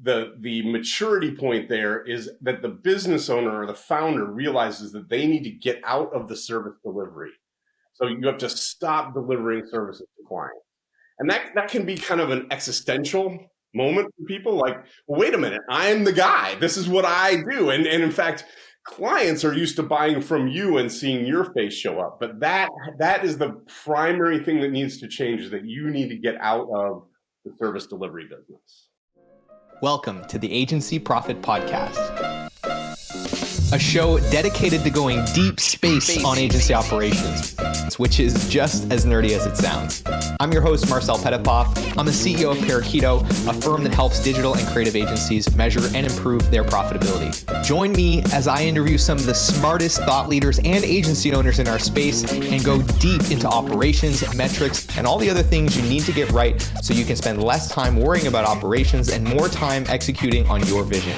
the maturity point there is that the business owner or the founder realizes that they need to get out of the service delivery. So you have to stop delivering services to clients. And that can be kind of an existential moment for people, like, well, wait a minute, I'm the guy. This is what I do. And in fact, clients are used to buying from you and seeing your face show up. But that is the primary thing that needs to change, is that you need to get out of the service delivery business. Welcome to the Agency Profit Podcast, a show dedicated to going deep space on agency operations, which is just as nerdy as it sounds. I'm your host, Marcel. I'm the CEO of Parakeeto, a firm that helps digital and creative agencies measure and improve their profitability. Join me as I interview some of the smartest thought leaders and agency owners in our space and go deep into operations, metrics, and all the other things you need to get right so you can spend less time worrying about operations and more time executing on your vision.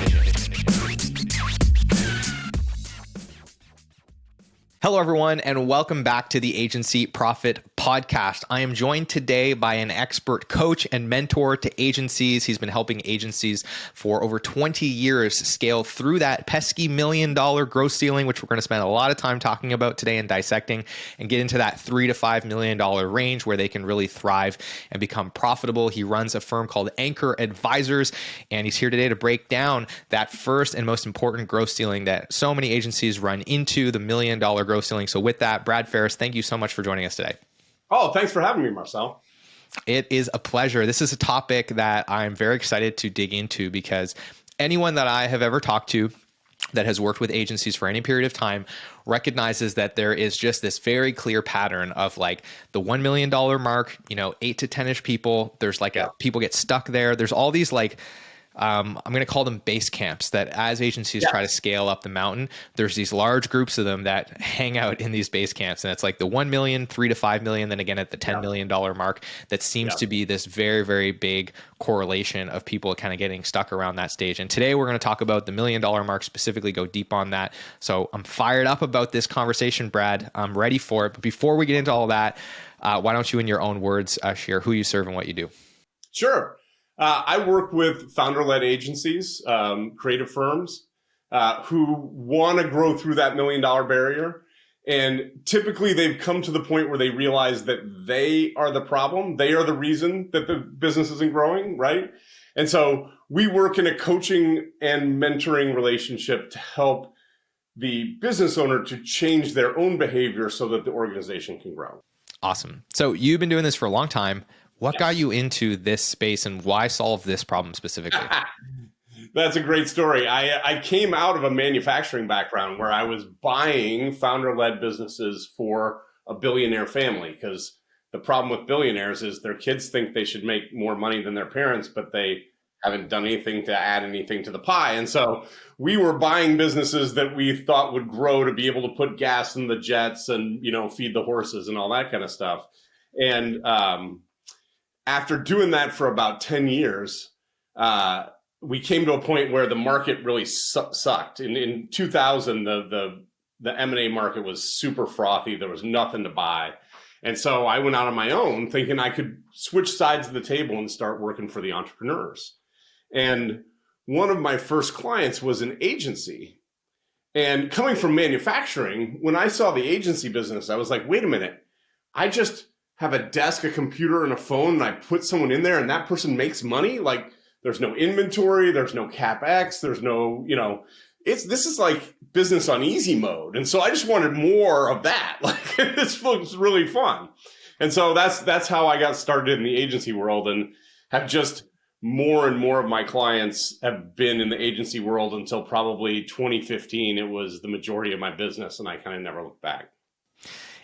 Hello, everyone, and welcome back to the Agency Profit Podcast. I am joined today by an expert coach and mentor to agencies. He's been helping agencies for over 20 years scale through that pesky $1 million gross ceiling, which we're going to spend a lot of time talking about today and dissecting, and get into that $3 to $5 million range where they can really thrive and become profitable. He runs a firm called Anchor Advisors, and he's here today to break down that first and most important gross ceiling that so many agencies run into, the $1 million gross ceiling. So with that, Brad Farris, thank you so much for joining us today. Oh, thanks for having me, Marcel. It is a pleasure. This is a topic that I'm very excited to dig into because anyone that I have ever talked to that has worked with agencies for any period of time recognizes that there is just this very clear pattern of like the $1 million mark, 8 to 10-ish people. There's people get stuck there. There's all these I'm going to call them base camps that as agencies try to scale up the mountain, there's these large groups of them that hang out in these base camps. And it's like the 1 million, 3 to 5 million, then again at the $10 million mark, that seems to be this very, very big correlation of people kind of getting stuck around that stage. And today we're going to talk about the $1 million mark, specifically go deep on that. So I'm fired up about this conversation, Brad. I'm ready for it. But before we get into all that, why don't you, in your own words, share who you serve and what you do? Sure. I work with founder-led agencies, creative firms who want to grow through that $1 million barrier. And typically they've come to the point where they realize that they are the problem. They are the reason that the business isn't growing, right? And so we work in a coaching and mentoring relationship to help the business owner to change their own behavior so that the organization can grow. Awesome. So you've been doing this for a long time. What got you into this space and why solve this problem specifically? That's a great story. I came out of a manufacturing background where I was buying founder-led businesses for a billionaire family, because the problem with billionaires is their kids think they should make more money than their parents, but they haven't done anything to add anything to the pie. And so we were buying businesses that we thought would grow to be able to put gas in the jets and, feed the horses and all that kind of stuff. And after doing that for about 10 years, we came to a point where the market really sucked. In 2000, the M&A market was super frothy. There was nothing to buy. And so I went out on my own thinking I could switch sides of the table and start working for the entrepreneurs. And one of my first clients was an agency. And coming from manufacturing, when I saw the agency business, I was like, wait a minute, I just have a desk, a computer, and a phone, and I put someone in there and that person makes money? Like, there's no inventory, there's no CapEx, there's no, this is like business on easy mode. And so I just wanted more of that. Like, this looks really fun. And so that's how I got started in the agency world, and have just more and more of my clients have been in the agency world until probably 2015. It was the majority of my business, and I kind of never looked back.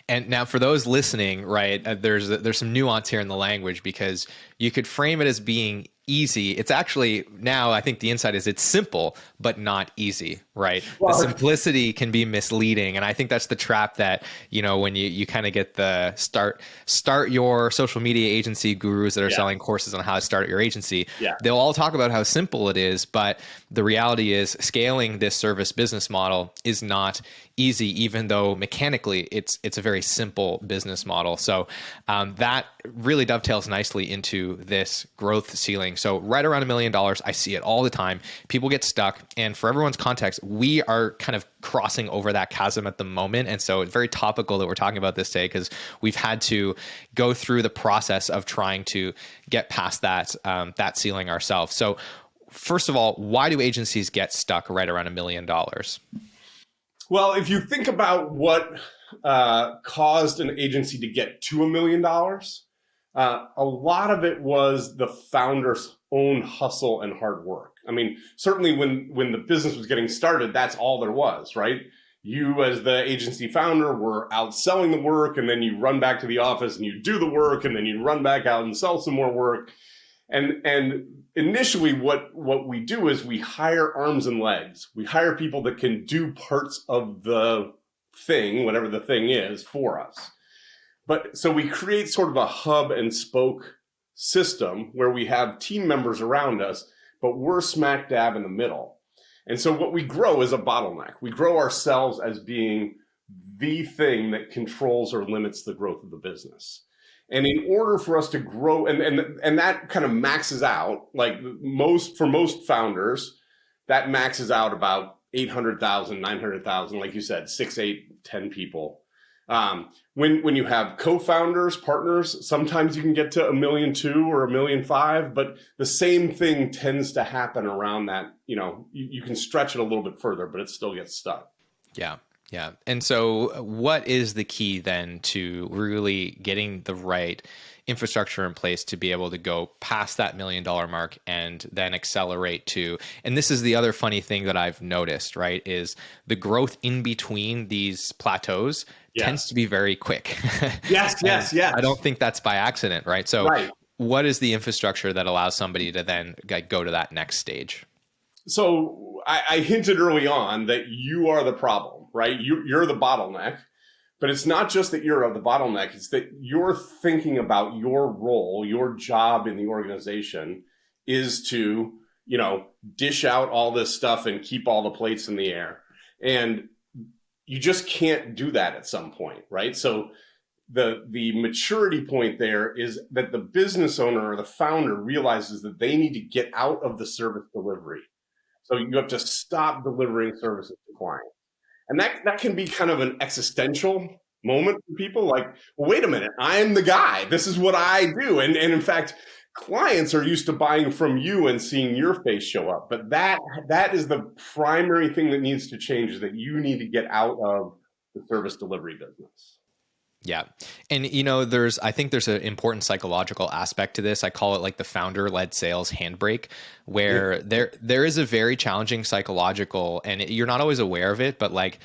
And now for those listening, right, there's some nuance here in the language, because you could frame it as being easy. It's actually, now I think the insight is it's simple, but not easy, right? Well, the simplicity can be misleading. And I think that's the trap that, when you kind of get the start your social media agency gurus that are selling courses on how to start your agency. Yeah. They'll all talk about how simple it is, but the reality is scaling this service business model is not easy, even though mechanically it's a very simple business model. So that really dovetails nicely into this growth ceiling. So right around $1 million, I see it all the time. People get stuck. And for everyone's context, we are kind of crossing over that chasm at the moment. And so it's very topical that we're talking about this today, because we've had to go through the process of trying to get past that ceiling ourselves. So first of all, why do agencies get stuck right around $1 million? Well, if you think about what caused an agency to get to $1 million, a lot of it was the founder's own hustle and hard work. I mean, certainly when the business was getting started, that's all there was, right? You as the agency founder were out selling the work, and then you run back to the office and you do the work, and then you run back out and sell some more work. And initially what we do is we hire arms and legs. We hire people that can do parts of the thing, whatever the thing is, for us. But so we create sort of a hub and spoke system where we have team members around us, but we're smack dab in the middle. And so what we grow is a bottleneck. We grow ourselves as being the thing that controls or limits the growth of the business. And in order for us to grow, and that kind of maxes out, like for most founders, that maxes out about 800,000, 900,000, like you said, 6, 8, 10 people. When you have co-founders, partners, sometimes you can get to 1.2 million or 1.5 million, but the same thing tends to happen around that. You can stretch it a little bit further, but it still gets stuck. Yeah. Yeah. And so what is the key then to really getting the right infrastructure in place to be able to go past that $1 million mark and then accelerate to, and this is the other funny thing that I've noticed, right, is the growth in between these plateaus tends to be very quick. Yes. I don't think that's by accident, right? So right. What is the infrastructure that allows somebody to then go to that next stage? So I hinted early on that you are the problem, right? You're the bottleneck, but it's not just that you're the bottleneck. It's that you're thinking about your role, your job in the organization is to, dish out all this stuff and keep all the plates in the air. And you just can't do that at some point, right? So the maturity point there is that the business owner or the founder realizes that they need to get out of the service delivery. So you have to stop delivering services to clients. And that can be kind of an existential moment for people, like, well, wait a minute, I'm the guy. This is what I do. And in fact, clients are used to buying from you and seeing your face show up. But that is the primary thing that needs to change, is that you need to get out of the service delivery business. Yeah. And, I think there's an important psychological aspect to this. I call it like the founder-led sales handbrake, where there is a very challenging psychological, and you're not always aware of it, but like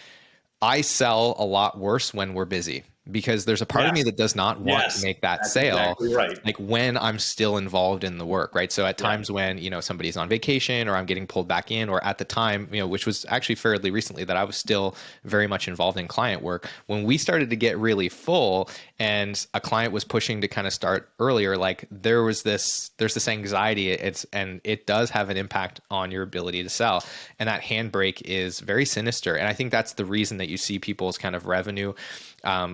I sell a lot worse when we're busy, because there's a part of me that does not want to make that sale, exactly right, like when I'm still involved in the work, right? So at times when, somebody's on vacation or I'm getting pulled back in, or at the time, which was actually fairly recently, that I was still very much involved in client work. When we started to get really full and a client was pushing to kind of start earlier, like there's this anxiety, and it does have an impact on your ability to sell. And that handbrake is very sinister. And I think that's the reason that you see people's kind of revenue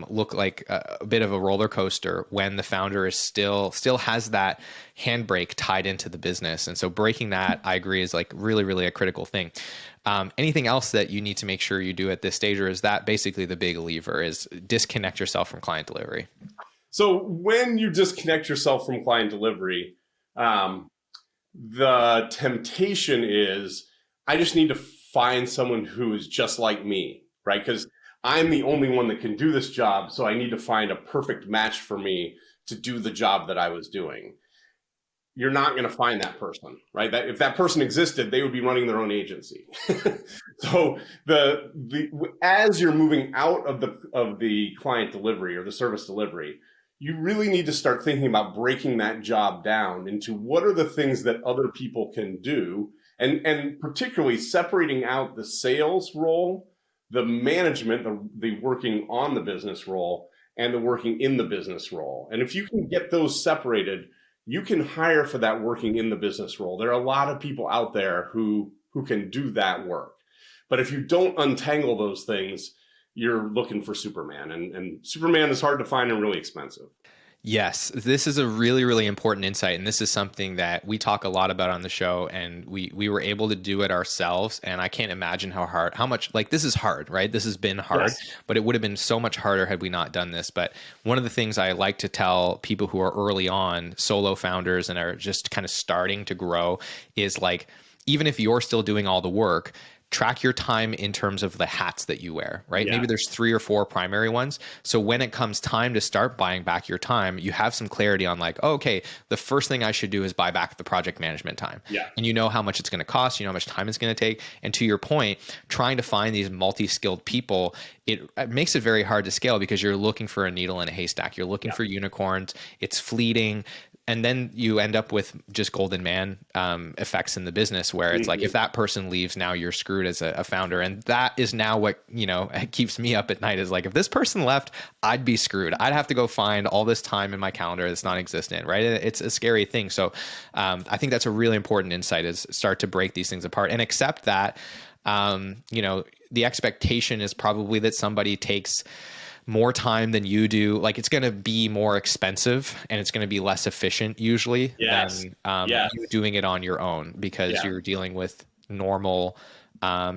look like a bit of a roller coaster when the founder is still has that handbrake tied into the business. And so breaking that, I agree, is like really, really a critical thing. Anything else that you need to make sure you do at this stage, or is that basically the big lever, is disconnect yourself from client delivery? So when you disconnect yourself from client delivery, the temptation is, I just need to find someone who is just like me, right? Because I'm the only one that can do this job, so I need to find a perfect match for me to do the job that I was doing. You're not going to find that person, right? If that person existed, they would be running their own agency. So as you're moving out of the client delivery or the service delivery, you really need to start thinking about breaking that job down into what are the things that other people can do, and particularly separating out the sales role, the management, the working on the business role, and the working in the business role. And if you can get those separated, you can hire for that working in the business role. There are a lot of people out there who can do that work. But if you don't untangle those things, you're looking for Superman. And Superman is hard to find and really expensive. Yes, this is a really, really important insight. And this is something that we talk a lot about on the show. And we were able to do it ourselves. And I can't imagine how much, like, this is hard, right? This has been hard, Yes. but it would have been so much harder had we not done this. But one of the things I like to tell people who are early on, solo founders and are just kind of starting to grow, is like, even if you're still doing all the work, track your time in terms of the hats that you wear, right? Yeah. Maybe there's 3 or 4 primary ones. So when it comes time to start buying back your time, you have some clarity on like, oh, okay, the first thing I should do is buy back the project management time. Yeah. And you know how much it's going to cost, you know how much time it's going to take. And to your point, trying to find these multi-skilled people, it makes it very hard to scale because you're looking for a needle in a haystack. You're looking for unicorns. It's fleeting. And then you end up with just golden man effects in the business where it's like, if that person leaves, now you're screwed as a founder. And that is now what, keeps me up at night is like, if this person left, I'd be screwed. I'd have to go find all this time in my calendar that's non-existent, right? It's a scary thing. So I think that's a really important insight is start to break these things apart and accept that, the expectation is probably that somebody takes more time than you do. Like it's going to be more expensive and it's going to be less efficient usually than you doing it on your own because you're dealing with normal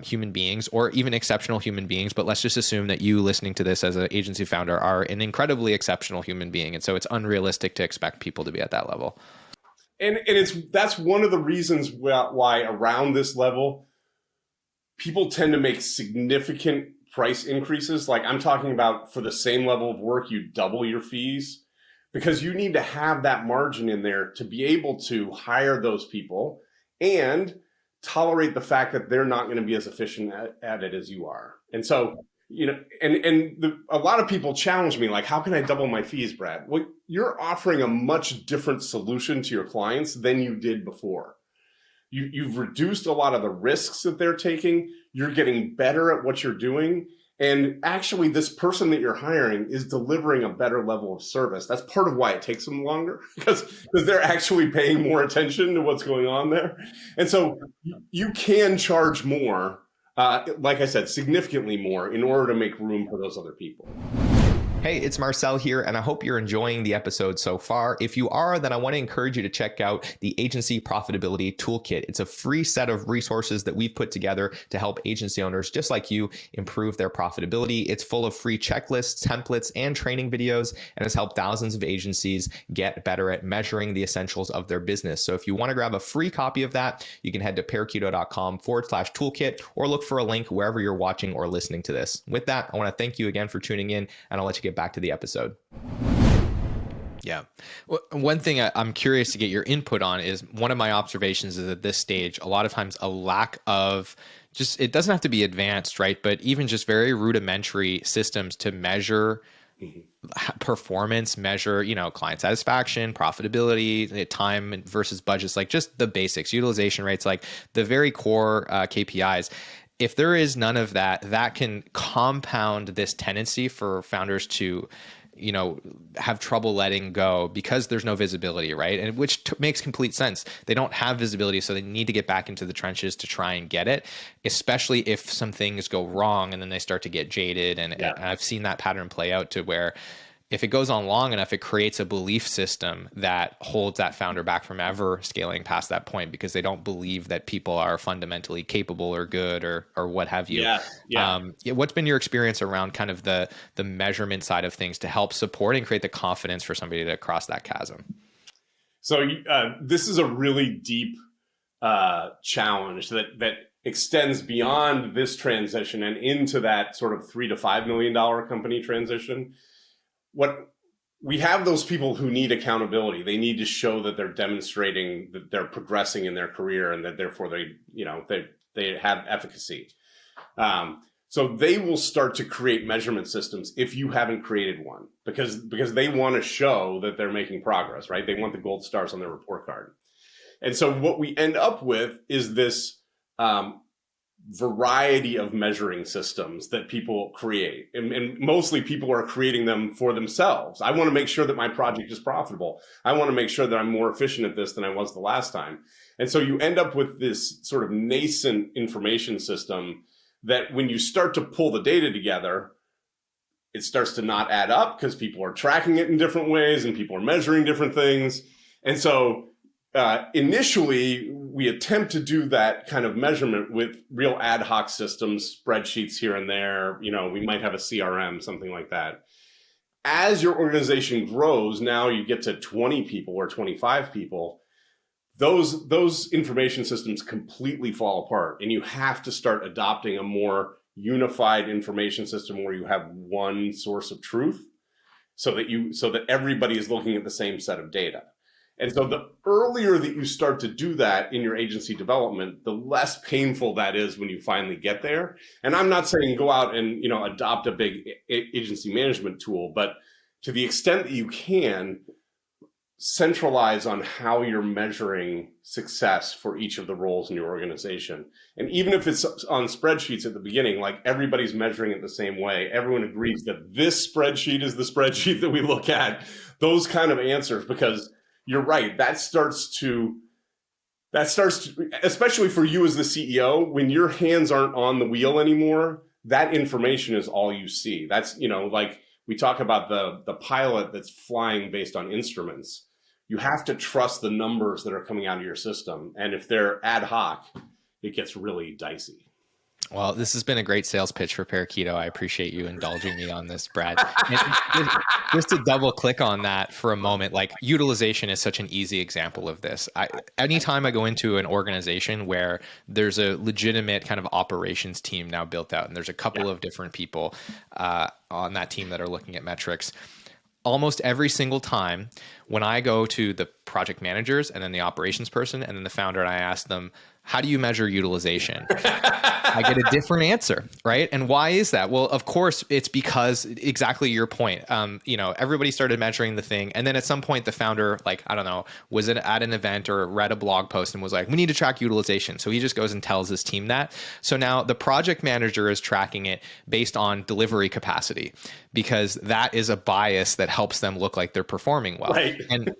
human beings or even exceptional human beings. But let's just assume that you listening to this as an agency founder are an incredibly exceptional human being. And so it's unrealistic to expect people to be at that level. And that's one of the reasons why around this level, people tend to make significant price increases. Like I'm talking about for the same level of work, you double your fees because you need to have that margin in there to be able to hire those people and tolerate the fact that they're not going to be as efficient at it as you are. And so, a lot of people challenge me like, how can I double my fees, Brad? Well, you're offering a much different solution to your clients than you did before. You've reduced a lot of the risks that they're taking. You're getting better at what you're doing. And actually, this person that you're hiring is delivering a better level of service. That's part of why it takes them longer because they're actually paying more attention to what's going on there. And so you can charge more, like I said, significantly more in order to make room for those other people. Hey, it's Marcel here, and I hope you're enjoying the episode so far. If you are, then I want to encourage you to check out the Agency Profitability Toolkit. It's a free set of resources that we've put together to help agency owners just like you improve their profitability. It's full of free checklists, templates, and training videos, and has helped thousands of agencies get better at measuring the essentials of their business. So if you want to grab a free copy of that, you can head to parakeeto.com/toolkit or look for a link wherever you're watching or listening to this. With that, I want to thank you again for tuning in, and I'll let you get back to the episode. Yeah. Well, one thing I'm curious to get your input on is one of my observations is at this stage, a lot of times a lack of just, it doesn't have to be advanced, right? But even just very rudimentary systems to measure performance, measure, client satisfaction, profitability, time versus budgets, like just the basics, utilization rates, like the very core KPIs. If there is none of that, that can compound this tendency for founders to, have trouble letting go because there's no visibility, right? And which makes complete sense. They don't have visibility, so they need to get back into the trenches to try and get it, especially if some things go wrong and then they start to get jaded. And I've seen that pattern play out to where if it goes on long enough, it creates a belief system that holds that founder back from ever scaling past that point because they don't believe that people are fundamentally capable or good or what have you. What's been your experience around kind of the measurement side of things to help support and create the confidence for somebody to cross that chasm? So this is a really deep challenge that extends beyond this transition and into that sort of $3 to $5 million company transition. What we have those people who need accountability. They need to show that they're demonstrating that they're progressing in their career and that therefore they have efficacy. So they will start to create measurement systems if you haven't created one because they want to show that they're making progress, right? They want the gold stars on their report card. And so what we end up with is this variety of measuring systems that people create. And mostly people are creating them for themselves. I want to make sure that my project is profitable. I want to make sure that I'm more efficient at this than I was the last time. And so you end up with this sort of nascent information system that when you start to pull the data together, it starts to not add up because people are tracking it in different ways and people are measuring different things. And so initially, we attempt to do that kind of measurement with real ad hoc systems, spreadsheets here and there. We might have a CRM, something like that. As your organization grows, now you get to 20 people or 25 people, those information systems completely fall apart, and you have to start adopting a more unified information system where you have one source of truth so that everybody is looking at the same set of data. And so the earlier that you start to do that in your agency development, the less painful that is when you finally get there. And I'm not saying go out and adopt a big agency management tool, but to the extent that you can, centralize on how you're measuring success for each of the roles in your organization. And even if it's on spreadsheets at the beginning, like everybody's measuring it the same way, everyone agrees that this spreadsheet is the spreadsheet that we look at, those kind of answers, because you're right, that starts to, especially for you as the CEO, when your hands aren't on the wheel anymore, that information is all you see. That's, like we talk about the pilot that's flying based on instruments. You have to trust the numbers that are coming out of your system. And if they're ad hoc, it gets really dicey. Well, this has been a great sales pitch for Parakeeto. I appreciate you indulging me on this, Brad. And just to double click on that for a moment, like utilization is such an easy example of this. Anytime I go into an organization where there's a legitimate kind of operations team now built out, and there's a couple of different people on that team that are looking at metrics, almost every single time when I go to the project managers and then the operations person and then the founder, and I ask them, how do you measure utilization? I get a different answer, right? And why is that? Well, of course, it's because exactly your point. Everybody started measuring the thing. And then at some point, the founder, was at an event or read a blog post and was like, we need to track utilization. So he just goes and tells his team that. So now the project manager is tracking it based on delivery capacity, because that is a bias that helps them look like they're performing well. Right. And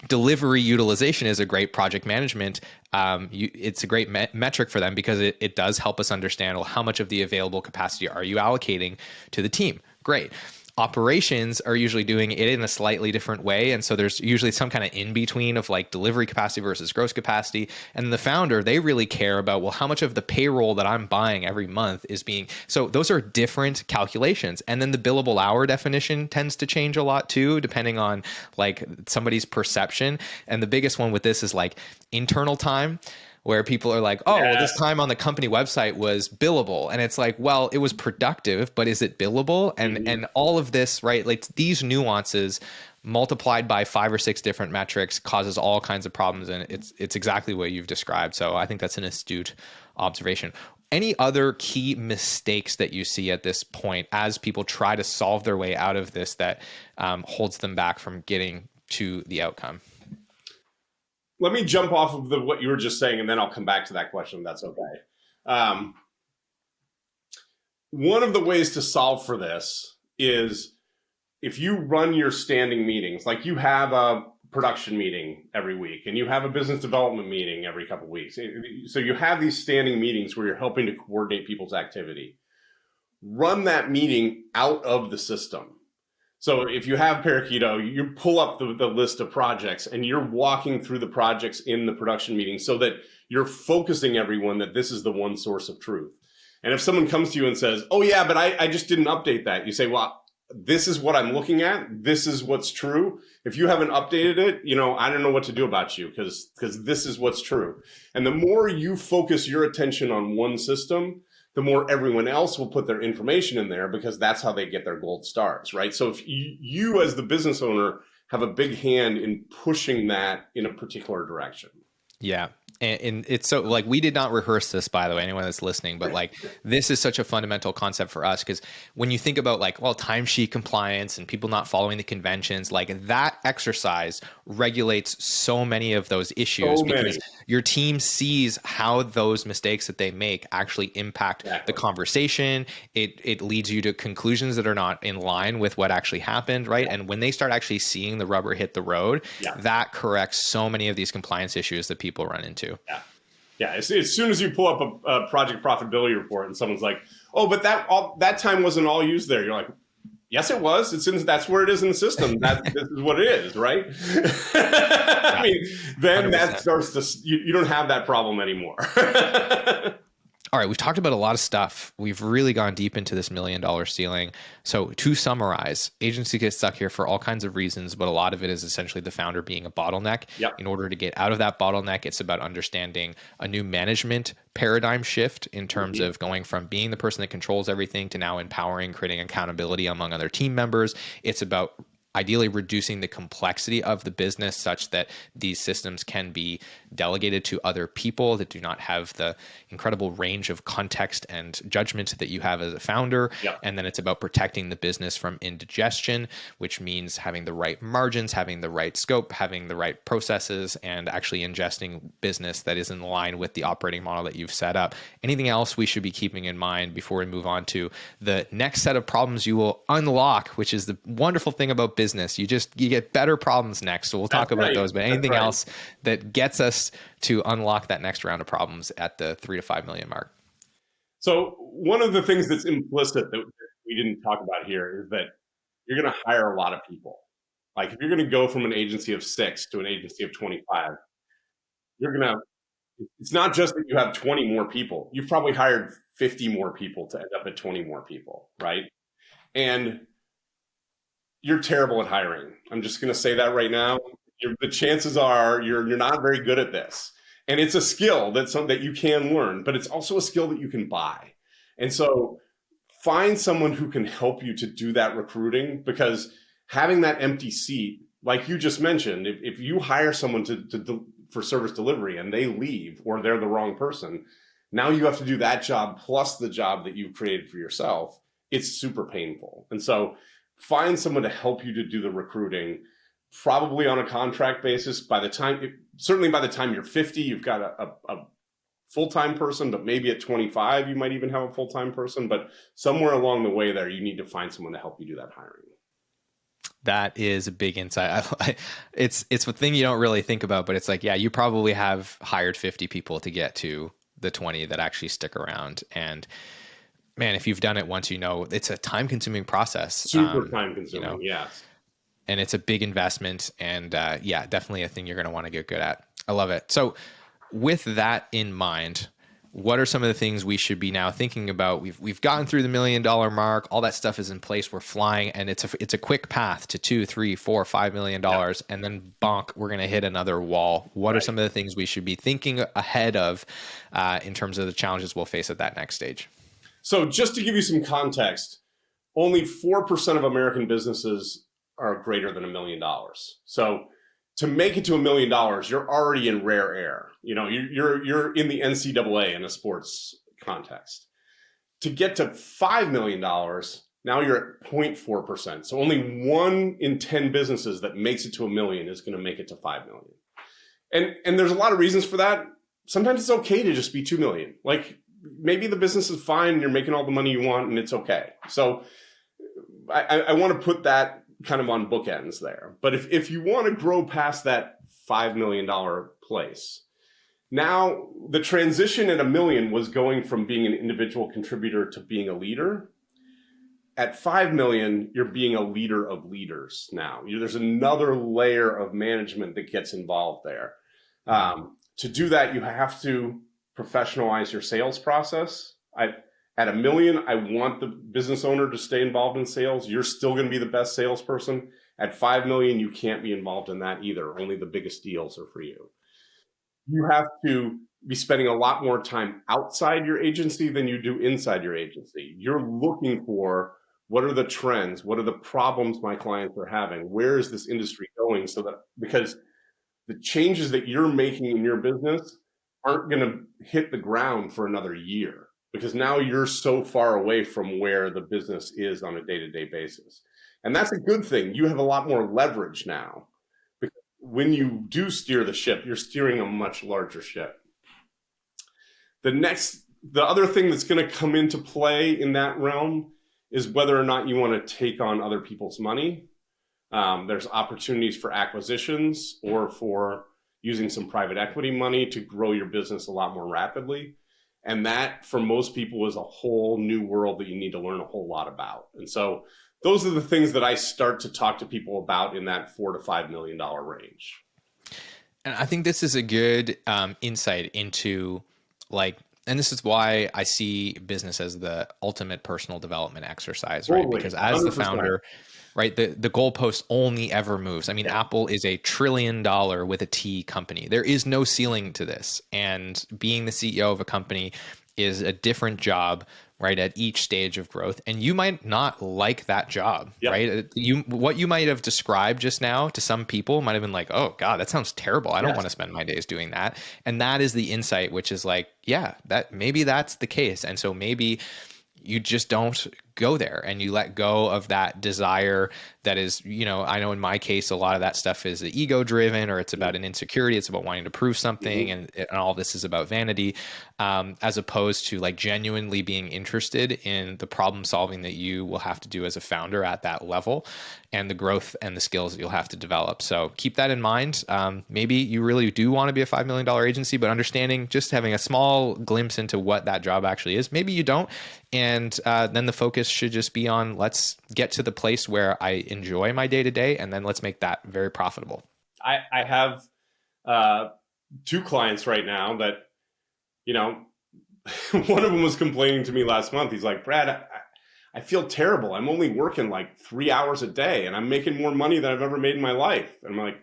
delivery utilization is a great project management. It's a great metric for them because it does help us understand, well, how much of the available capacity are you allocating to the team? Great. Operations are usually doing it in a slightly different way. And so there's usually some kind of in between of like delivery capacity versus gross capacity. And the founder, they really care about, well, how much of the payroll that I'm buying every month is being, so those are different calculations. And then the billable hour definition tends to change a lot too, depending on like somebody's perception. And the biggest one with this is like internal time, where people are like, oh, well, this time on the company website was billable. And it's like, well, it was productive, but is it billable? And all of this, right? Like these nuances multiplied by 5 or 6 different metrics causes all kinds of problems. And it's exactly what you've described. So I think that's an astute observation. Any other key mistakes that you see at this point as people try to solve their way out of this that holds them back from getting to the outcome? Let me jump off of what you were just saying, and then I'll come back to that question, if that's okay. One of the ways to solve for this is if you run your standing meetings, like you have a production meeting every week, and you have a business development meeting every couple of weeks. So you have these standing meetings where you're helping to coordinate people's activity. Run that meeting out of the system. So if you have Parakeeto, you pull up the list of projects and you're walking through the projects in the production meeting so that you're focusing everyone that this is the one source of truth. And if someone comes to you and says, oh yeah, but I just didn't update that. You say, well, this is what I'm looking at. This is what's true. If you haven't updated it, I don't know what to do about you because this is what's true. And the more you focus your attention on one system, the more everyone else will put their information in there because that's how they get their gold stars, right? So if you as the business owner have a big hand in pushing that in a particular direction. Yeah. And it's so like, we did not rehearse this, by the way, anyone that's listening, but like, this is such a fundamental concept for us. Cause when you think about like, well, timesheet compliance and people not following the conventions, like that exercise regulates so many of those issues because your team sees how those mistakes that they make actually impact the conversation. It leads you to conclusions that are not in line with what actually happened. Right. And when they start actually seeing the rubber hit the road, that corrects so many of these compliance issues that people run into. Yeah. As soon as you pull up a project profitability report and someone's like, "Oh, but that time wasn't all used there," you're like, Yes, it was. That's where it is in the system. This is what it is, right? I mean, then 100%. that starts to, you don't have that problem anymore. All right, we've talked about a lot of stuff. We've really gone deep into this $1 million ceiling. So to summarize, agency gets stuck here for all kinds of reasons, but a lot of it is essentially the founder being a bottleneck. Yep. In order to get out of that bottleneck, it's about understanding a new management paradigm shift in terms of going from being the person that controls everything to now empowering, creating accountability among other team members. It's about ideally reducing the complexity of the business such that these systems can be delegated to other people that do not have the incredible range of context and judgment that you have as a founder. Yep. And then it's about protecting the business from indigestion, which means having the right margins, having the right scope, having the right processes, and actually ingesting business that is in line with the operating model that you've set up. Anything else we should be keeping in mind before we move on to the next set of problems you will unlock, which is the wonderful thing about business. You get better problems next. So we'll talk about those, but anything else that gets us to unlock that next round of problems at the 3 to 5 million mark. So one of the things that's implicit that we didn't talk about here is that you're going to hire a lot of people. Like if you're going to go from an agency of 6 to an agency of 25, it's not just that you have 20 more people. You've probably hired 50 more people to end up at 20 more people, right? And you're terrible at hiring. I'm just going to say that right now. The chances are you're not very good at this. And it's a skill that you can learn, but it's also a skill that you can buy. And so find someone who can help you to do that recruiting, because having that empty seat, like you just mentioned, if you hire someone for service delivery and they leave or they're the wrong person, now you have to do that job plus the job that you've created for yourself. It's super painful. And so find someone to help you to do the recruiting, probably on a contract basis. Certainly by the time you're 50, you've got a full-time person, but maybe at 25, you might even have a full-time person. But somewhere along the way there, you need to find someone to help you do that hiring. That is a big insight. It's a thing you don't really think about, but it's like, yeah, you probably have hired 50 people to get to the 20 that actually stick around. And man, if you've done it once, it's a time-consuming process. Super time-consuming, yes. And it's a big investment, and definitely a thing you're going to want to get good at. I love it. So with that in mind, what are some of the things we should be now thinking about? We've gotten through the $1 million mark. All that stuff is in place. We're flying, and it's a quick path to $2, $3, $4, $5 million, and then bonk, we're going to hit another wall. What are some of the things we should be thinking ahead of in terms of the challenges we'll face at that next stage? So just to give you some context, only 4% of American businesses are greater than $1 million. So to make it to $1 million, you're already in rare air. You're in the NCAA in a sports context. To get to $5 million, now you're at 0.4%. So only 1 in 10 businesses that makes it to $1 million is going to make it to $5 million. And there's a lot of reasons for that. Sometimes it's okay to just be 2 million. Like maybe the business is fine and you're making all the money you want and it's okay. So I want to put that kind of on bookends there. But if you want to grow past that $5 million place, now the transition at $1 million was going from being an individual contributor to being a leader. At 5 million, you're being a leader of leaders now. There's another layer of management that gets involved there. To do that, you have to professionalize your sales process. At $1 million, I want the business owner to stay involved in sales. You're still going to be the best salesperson. At 5 million, you can't be involved in that either. Only the biggest deals are for you. You have to be spending a lot more time outside your agency than you do inside your agency. You're looking for what are the trends? What are the problems my clients are having? Where is this industry going? Because the changes that you're making in your business aren't going to hit the ground for another year, because now you're so far away from where the business is on a day-to-day basis. And that's a good thing. You have a lot more leverage now, because when you do steer the ship, you're steering a much larger ship. The other thing that's going to come into play in that realm is whether or not you want to take on other people's money. There's opportunities for acquisitions or for using some private equity money to grow your business a lot more rapidly. And that, for most people, is a whole new world that you need to learn a whole lot about. And so those are the things that I start to talk to people about in that $4 to $5 million range. And I think this is a good insight into like, and this is why I see business as the ultimate personal development exercise, right? Totally, Because as 100%. the founder, right, the goalpost only ever moves. I mean, Apple is $1 trillion with a T company. There is no ceiling to this. And being the CEO of a company is a different job, right, at each stage of growth. And you might not like that job, right? What you might have described just now to some people might have been like, oh God, that sounds terrible. I don't want to spend my days doing that. And that is the insight, which is like, yeah, that maybe that's the case. And so maybe you just don't go there and you let go of that desire that is, I know in my case, a lot of that stuff is ego driven, or it's about an insecurity. It's about wanting to prove something. And all this is about vanity, as opposed to like genuinely being interested in the problem solving that you will have to do as a founder at that level, and the growth and the skills that you'll have to develop. So keep that in mind. Maybe you really do want to be a $5 million agency, but understanding, just having a small glimpse into what that job actually is. Maybe you don't. And then the focus should just be on, let's get to the place where I enjoy my day to day, and then let's make that very profitable. I have 2 clients right now that, one of them was complaining to me last month. He's like, Brad, I feel terrible. I'm only working like 3 hours a day and I'm making more money than I've ever made in my life. And I'm like,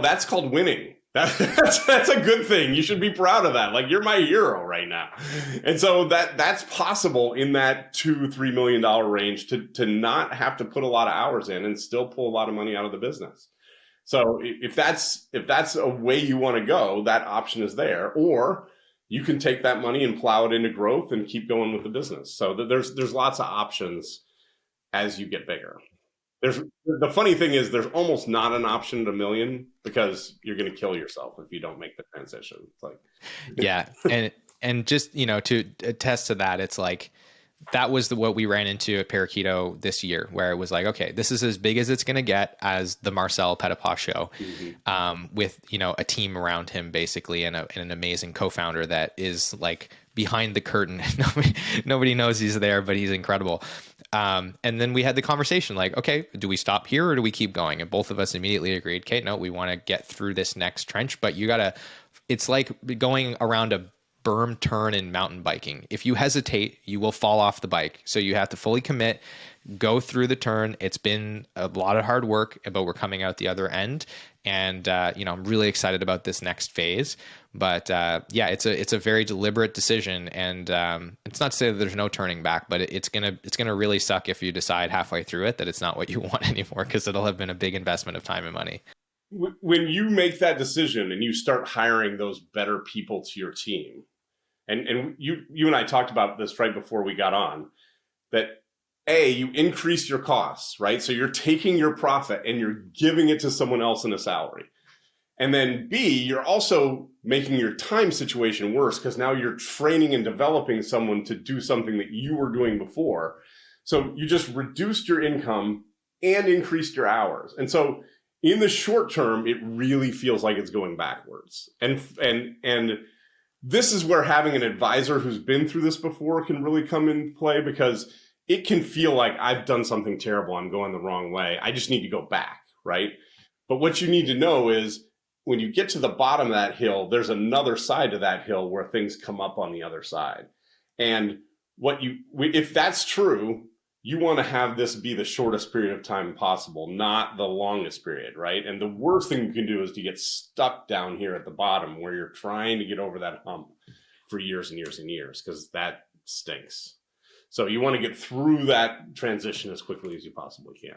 that's called winning. That's a good thing. You should be proud of that. Like, you're my hero right now. And so that's possible in that $2-3 million range to not have to put a lot of hours in and still pull a lot of money out of the business. So if that's a way you want to go, that option is there. Or you can take that money and plow it into growth and keep going with the business. So there's lots of options as you get bigger. The funny thing is there's almost not an option at $1 million, because you're going to kill yourself if you don't make the transition. It's like, yeah. And just, to attest to that, it's like, that was what we ran into at Parakeeto this year, where it was like, okay, this is as big as it's going to get as the Marcel show, with, a team around him basically, and an amazing co-founder that is like behind the curtain. Nobody knows he's there, but he's incredible. And then we had the conversation like, okay, do we stop here or do we keep going? And both of us immediately agreed, okay, no, we want to get through this next trench, but it's like going around a berm turn in mountain biking. If you hesitate, you will fall off the bike. So you have to fully commit, go through the turn. It's been a lot of hard work, but we're coming out the other end. And, I'm really excited about this next phase, but, it's a very deliberate decision. And, it's not to say that there's no turning back, but it's going to really suck if you decide halfway through it that it's not what you want anymore, because it'll have been a big investment of time and money. When you make that decision and you start hiring those better people to your team, and you and I talked about this right before we got on, that you increase your costs, right? So you're taking your profit and you're giving it to someone else in a salary. And then B, you're also making your time situation worse, because now you're training and developing someone to do something that you were doing before. So you just reduced your income and increased your hours. And so in the short term, it really feels like it's going backwards. And this is where having an advisor who's been through this before can really come into play, because it can feel like I've done something terrible. I'm going the wrong way. I just need to go back, right? But what you need to know is when you get to the bottom of that hill, there's another side to that hill where things come up on the other side. And if that's true, you want to have this be the shortest period of time possible, not the longest period, right? And the worst thing you can do is to get stuck down here at the bottom where you're trying to get over that hump for years and years and years, because that stinks. So you want to get through that transition as quickly as you possibly can.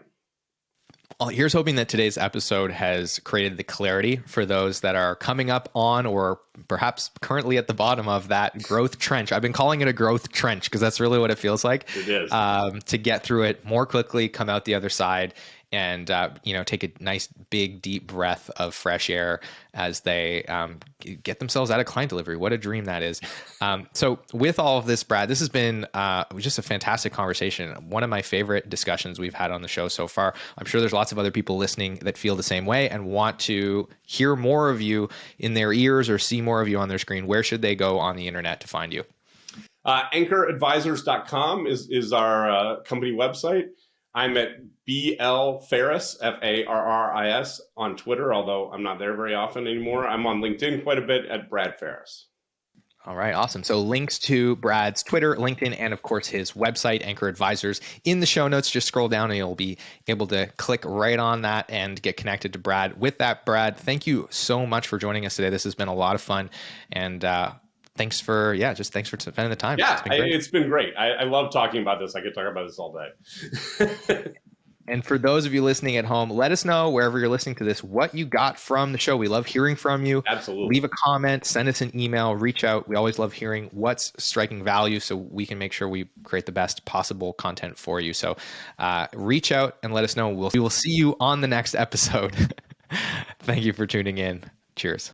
Well, here's hoping that today's episode has created the clarity for those that are coming up on, or perhaps currently at the bottom of that growth trench. I've been calling it a growth trench because that's really what it feels like. It is. To get through it more quickly, come out the other side, and take a nice big deep breath of fresh air as they get themselves out of client delivery. What a dream that is. So with all of this, Brad, this has been just a fantastic conversation. One of my favorite discussions we've had on the show so far. I'm sure there's lots of other people listening that feel the same way and want to hear more of you in their ears or see more of you on their screen. Where should they go on the internet to find you? Anchoradvisors.com is our company website. I'm at BL Farris, Farris, on Twitter, although I'm not there very often anymore. I'm on LinkedIn quite a bit at Brad Farris. All right, awesome. So links to Brad's Twitter, LinkedIn, and of course his website, Anchor Advisors, in the show notes. Just scroll down and you'll be able to click right on that and get connected to Brad. With that, Brad, thank you so much for joining us today. This has been a lot of fun. And thanks for spending the time. Yeah, it's been great. I love talking about this. I could talk about this all day. And for those of you listening at home, let us know wherever you're listening to this, what you got from the show. We love hearing from you. Absolutely. Leave a comment, send us an email, reach out. We always love hearing what's striking value so we can make sure we create the best possible content for you. So reach out and let us know. We will see you on the next episode. Thank you for tuning in. Cheers.